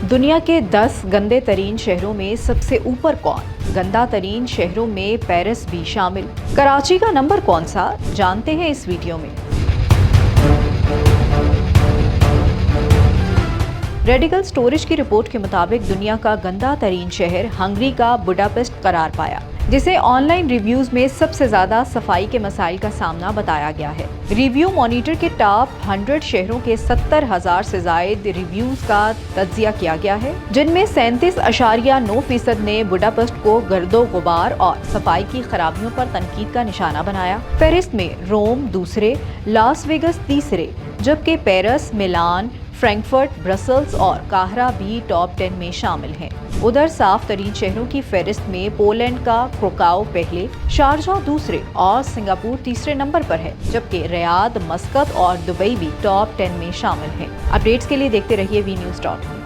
दुनिया के 10 गंदे तरीन शहरों में सबसे ऊपर कौन? गंदा तरीन शहरों में पेरिस भी शामिल। कराची का नंबर कौन सा, जानते हैं इस वीडियो में। रेडिकल स्टोरेज की रिपोर्ट के मुताबिक दुनिया का गंदा तरीन शहर हंगरी का बुडापेस्ट करार पाया, जिसे ऑनलाइन रिव्यूज में सबसे ज्यादा सफाई के मसाइल का सामना बताया गया है। रिव्यू मॉनिटर के टॉप 100 शहरों के 70,000 से जायद रिव्यूज का तज्जिया किया गया है, जिनमें 37.9% ने बुडापेस्ट को गर्दो गुबार और सफाई की खराबियों पर तनकीद का निशाना बनाया। फहरिस्त में रोम दूसरे, लास वेगस तीसरे, जबकि पेरिस, मिलान, फ्रैंकफर्ट, ब्रसल्स और काहरा भी टॉप 10 में शामिल हैं। उधर साफ तरीन शहरों की फहरिस्त में पोलैंड का क्रोकाओ पहले, शारजाह दूसरे और सिंगापुर तीसरे नंबर पर है, जबकि रियाद, मस्कत और दुबई भी टॉप 10 में शामिल हैं। अपडेट्स के लिए देखते रहिए वी न्यूज़.com।